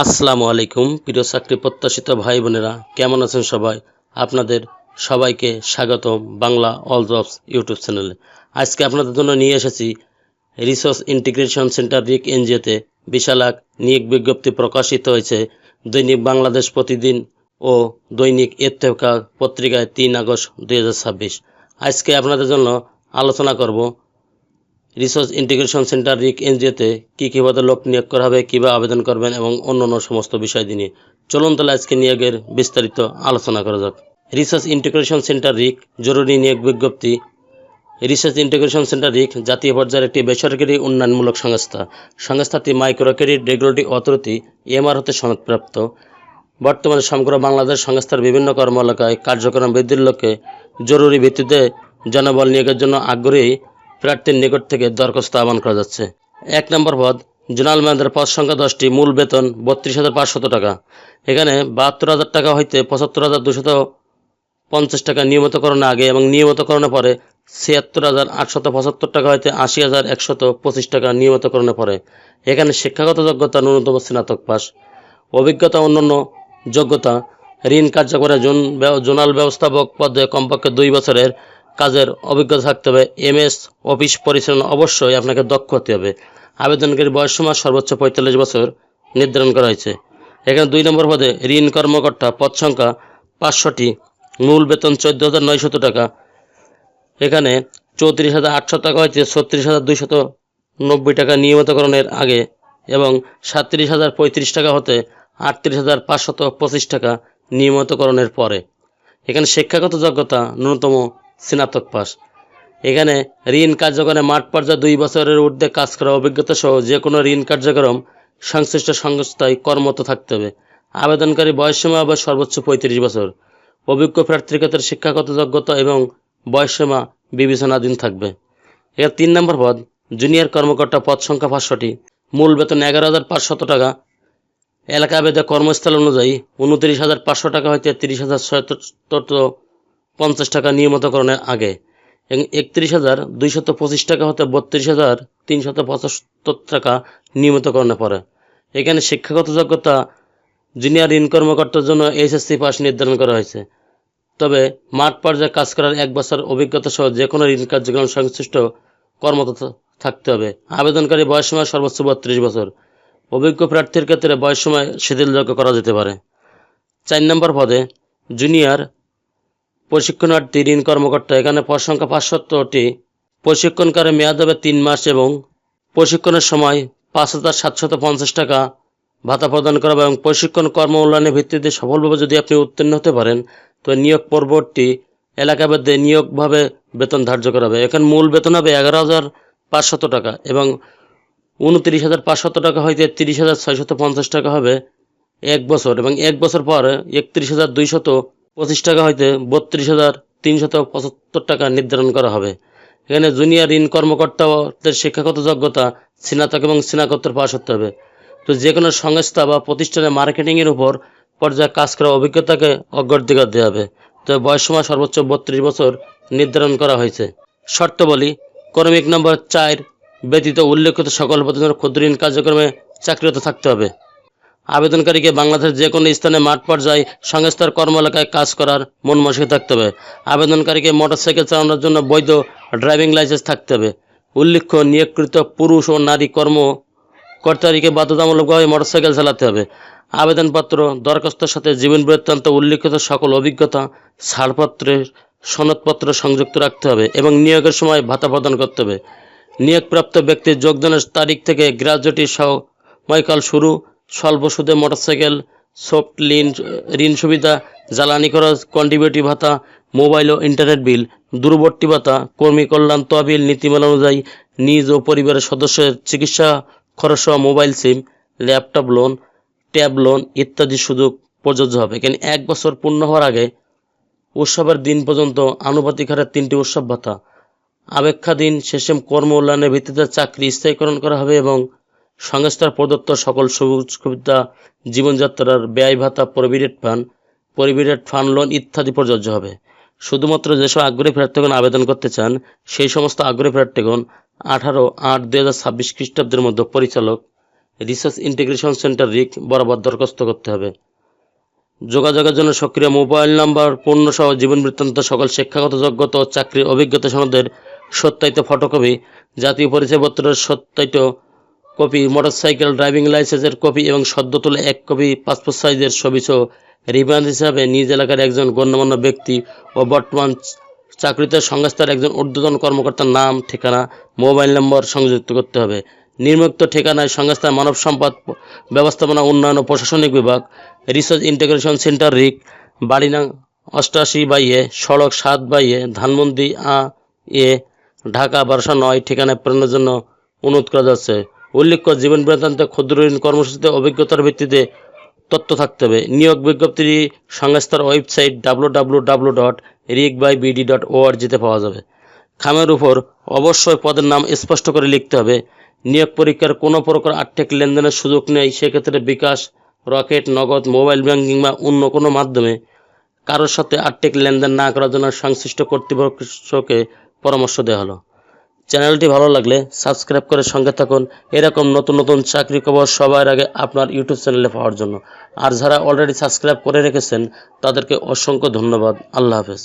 আসসালামু আলাইকুম প্রিয় চাকরি প্রত্যাশিত ভাই বোনেরা, কেমন আছেন সবাই? আপনাদের সবাইকে স্বাগতম বাংলা অল জবস ইউটিউব চ্যানেলে। আজকে আপনাদের জন্য নিয়ে এসেছি রিসোর্স ইন্টিগ্রেশন সেন্টার রিক এনজিওতে বিশাল এক নিয়োগ বিজ্ঞপ্তি প্রকাশিত হয়েছে দৈনিক বাংলাদেশ প্রতিদিন ও দৈনিক ইত্তেফাক পত্রিকায় 3 আগস্ট 2026। আজকে আপনাদের জন্য আলোচনা করব রিসোর্স ইন্টিগ্রেশন সেন্টার রিক এনজিওতে কী পদে লোক নিয়োগ করা হবে, কীভাবে আবেদন করবেন এবং অন্যান্য সমস্ত বিষয় নিয়ে চলুন তাহলে আজকে নিয়োগের বিস্তারিত আলোচনা করা যাক। রিসোর্স ইন্টিগ্রেশন সেন্টার রিক জরুরি নিয়োগ বিজ্ঞপ্তি। রিসার্চ ইন্টিগ্রেশন সেন্টার রিক জাতীয় পর্যায়ের একটি বেসরকারি উন্নয়নমূলক সংস্থা। সংস্থাটি micro credit regulatory authority MR হতে সনদপ্রাপ্ত। বর্তমানে সমগ্র বাংলাদেশ সংস্থার বিভিন্ন কর্ম এলাকায় কার্যক্রম বৃদ্ধির লক্ষ্যে জরুরি ভিত্তিতে জনবল নিয়োগের জন্য আগ্রহী প্রার্থীর নিকট থেকে দরখাস্ত আহ্বান করা যাচ্ছে। 1 নম্বর পদ জোনাল ম্যানেজার, পদ সংখ্যা 10টি, মূল বেতন 32,500 টাকা। এখানে 72,000 টাকা হইতে 75,250 টাকা নিয়মিতকরণের আগে এবং নিয়মিতকরণের পরে 76,875 টাকা হইতে 80,125 টাকা নিয়মিতকরণের পরে। এখানে শিক্ষাগত যোগ্যতা ন্যূনতম স্নাতক পাস। অভিজ্ঞতা অন্যান্য যোগ্যতা: ঋণ কার্যকরে জোনাল ব্যবস্থাপক পদে কমপক্ষে 2 বছরের কাজের অভিজ্ঞতা থাকতে হবে। এমএস অফিস পরিচালনা অবশ্যই আপনাকে দক্ষ হতে হবে। আবেদনকারী বয়সসীমা সর্বোচ্চ 45 বছর নির্ধারণ করা হয়েছে। এখানে 2 নম্বর পদে ঋণ কর্মকর্তা, পদ সংখ্যা 500টি, মূল বেতন 14,900 টাকা। এখানে 34,800 টাকা হইতে 36,290 টাকা নিয়মিতকরণের আগে এবং 37,035 টাকা হতে 38,525 টাকা নিয়মিতকরণের পরে। এখানে শিক্ষাগত যোগ্যতা ন্যূনতম স্নাতক পাস। এখানে ঋণ কার্যক্রমে মাঠ পর্যায়ে 2 বছরের ঊর্ধ্বে কাজ করা অভিজ্ঞতা সহ যে কোনো ঋণ কার্যক্রম সংশ্লিষ্ট সংস্থায় কর্মরত থাকতে হবে। আবেদনকারী বয়সসীমা হবে সর্বোচ্চ 35 বছর। অভিজ্ঞ প্রার্থীর ক্ষেত্রে শিক্ষাগত যোগ্যতা এবং বয়সসীমা বিবেচনাধীন থাকবে। এর 3 নম্বর পদ জুনিয়র কর্মকর্তা, পদ সংখ্যা 500টি, মূল বেতন 11,500 টাকা। এলাকা ভেদে কর্মস্থল অনুযায়ী 29,500 টাকা হইতে 30,650 টাকা নিয়মিতকরণের আগে এবং 31,225 টাকা হতে 32,375 টাকা নিয়মিতকরণের পরে। এখানে শিক্ষাগত যোগ্যতা জুনিয়র ঋণ কর্মকর্তার জন্য এইচএসসি পাস নির্ধারণ করা হয়েছে। তবে মাঠ পর্যায়ে কাজ করার 1 বছর অভিজ্ঞতা সহ যে কোনো ঋণ কার্যক্রম সংশ্লিষ্ট কর্মরত থাকতে হবে। আবেদনকারী বয়সসীমা সর্বোচ্চ 32 বছর। অভিজ্ঞ প্রার্থীর ক্ষেত্রে বয়সসীমা শিথিলযোগ্য করা যেতে পারে। 4 নম্বর পদে জুনিয়র প্রশিক্ষণার্থী ঋণ কর্মকর্তা। এখানে পদ সংখ্যা 500টি, প্রশিক্ষণকারের মেয়াদ হবে 3 মাস এবং প্রশিক্ষণের সময় 5,750 টাকা ভাতা প্রদান করা হবে এবং প্রশিক্ষণ কর্ম মূল্যায়নের ভিত্তিতে সফলভাবে যদি আপনি উত্তীর্ণ হতে পারেন তো নিয়োগ পরবর্তী এলাকাভেদে নিয়োগভাবে বেতন ধার্য করা হবে। এখানে মূল বেতন হবে 11,500 টাকা এবং 29,500 টাকা হইতে 30,650 টাকা হবে 1 বছর এবং 1 বছর পর 31,225 টাকা হইতে 32,375 টাকা নির্ধারণ করা হবে। এখানে জুনিয়র ঋণ কর্মকর্তাদের শিক্ষাগত যোগ্যতা স্নাতক এবং স্নাতকোত্তর পাস হতে হবে। তো যে কোনো সংস্থা বা প্রতিষ্ঠানে মার্কেটিংয়ের উপর পর্যায়ে কাজ করা অভিজ্ঞতাকে অগ্রাধিকার দেওয়া হবে। তবে বয়সসীমা সর্বোচ্চ 32 বছর নির্ধারণ করা হয়েছে। শর্তাবলী: ক্রমিক নম্বর 4 ব্যতীত উল্লেখিত সকল পদের ক্ষুদ্র ঋণ কার্যক্রমে চাকরিরত থাকতে হবে। আবেদনকারীকে বাংলাদেশের যে কোনো স্থানে মাঠ পর্যায়ে সংস্থার কর্ম এলাকায় কাজ করার মন মানসিকতা থাকতে হবে। আবেদনকারীকে মোটরসাইকেল চালানোর জন্য বৈধ ড্রাইভিং লাইসেন্স থাকতে হবে। উল্লেখ্য, নিয়োগকৃত পুরুষ ও নারী কর্মকর্তাকে বাধ্যতামূলকভাবে মোটরসাইকেল চালাতে হবে। আবেদনপত্র দরখাস্তের সাথে জীবন বৃত্তান্ত, উল্লেখিত সকল অভিজ্ঞতা, ছাড়পত্রের সনদপত্র সংযুক্ত রাখতে হবে এবং নিয়োগের সময় ভাতা প্রদান করতে হবে। নিয়োগপ্রাপ্ত ব্যক্তির যোগদানের তারিখ থেকে গ্র্যাজুয়েটির সময়কাল শুরু। স্বল্প সুদে মোটরসাইকেল, সফট ঋণ সুবিধা, জ্বালানি খরচ, কন্ট্রিবিউটিভ ভাতা, মোবাইল ও ইন্টারনেট বিল, দূরবর্তী ভাতা, কর্মী কল্যাণ তহবিল নীতিমালা অনুযায়ী নিজ ও পরিবারের সদস্যের চিকিৎসা খরচ সহ মোবাইল সিম, ল্যাপটপ লোন, ট্যাব লোন ইত্যাদি সুযোগ প্রযোজ্য হবে। এখানে 1 বছর পূর্ণ হওয়ার আগে উৎসবের দিন পর্যন্ত আনুপাতিক হারে 3টি উৎসব ভাতা। আবেক্ষাধীন শেষে কর্ম উন্নয়নের ভিত্তিতে চাকরি স্থায়ীকরণ করা হবে এবং সংস্থার প্রদত্ত সকল সুযোগ সুবিধা, জীবনযাত্রার ব্যয় ভাতা, প্রভিডেন্ট ফান্ড লোন ইত্যাদি প্রযোজ্য হবে। শুধুমাত্র যেসব আগ্রহী প্রার্থীগণ আবেদন করতে চান সেই সমস্ত আগ্রহী প্রার্থীগণ 18/8/2026 খ্রিস্টাব্দের মধ্যে পরিচালক রিসার্চ ইন্টিগ্রেশন সেন্টার রিক বরাবর দরখাস্ত করতে হবে। যোগাযোগের জন্য সক্রিয় মোবাইল নাম্বার, পূর্ণসহ জীবন বৃত্তান্ত, সকল শিক্ষাগত যোগ্যতা ও চাকরির অভিজ্ঞতা সনদের সত্যায়িত ফটোকপি, জাতীয় পরিচয়পত্রের সত্যায়িত কপি, মোটরসাইকেল ড্রাইভিং লাইসেন্সের কপি এবং সদ্য তোলা 1 কপি পাসপোর্ট সাইজের ছবি সহ রিমান্ড হিসাবে নিজ এলাকার একজন গণ্যমান্য ব্যক্তি ও বর্তমান চাকরিতে সংস্থার একজন ঊর্ধ্বতন কর্মকর্তার নাম, ঠিকানা, মোবাইল নম্বর সংযুক্ত করতে হবে। নিম্নোক্ত ঠিকানায় সংস্থার মানব সম্পদ ব্যবস্থাপনা উন্নয়ন ও প্রশাসনিক বিভাগ, রিসার্চ ইন্টিগ্রেশন সেন্টার রিক, বাড়ি নং 88/A, সড়ক 7/A, ধানমন্ডি এ, ঢাকা 1209 ঠিকানায় প্রেরণের জন্য অনুরোধ করা যাচ্ছে। উল্লেখ্য, জীবন বৃত্তান্তে ক্ষুদ্র ঋণ কর্মসূচিতে অভিজ্ঞতার ভিত্তিতে তথ্য থাকতে হবে। নিয়োগ বিজ্ঞপ্তি সংস্থার ওয়েবসাইট www.rigbybd.org-তে পাওয়া যাবে। খামের উপর অবশ্যই পদের নাম স্পষ্ট করে লিখতে হবে। নিয়োগ পরীক্ষার কোনো প্রকার আর্থিক লেনদেনের সুযোগ নেই। সেক্ষেত্রে বিকাশ, রকেট, নগদ, মোবাইল ব্যাংকিং বা অন্য কোনো মাধ্যমে কারোর সাথে আর্থিক লেনদেন না করার জন্য সংশ্লিষ্ট কর্তৃপক্ষকে পরামর্শ দেওয়া হলো। চ্যানেলটি ভালো লাগলে সাবস্ক্রাইব করে সঙ্গে থাকুন এরকম নতুন নতুন চাকরি খবর সবার আগে আপনার ইউটিউব চ্যানেলে পাওয়ার জন্য। আর যারা অলরেডি সাবস্ক্রাইব করে রেখেছেন তাদেরকে অসংখ্য ধন্যবাদ। আল্লাহ হাফেজ।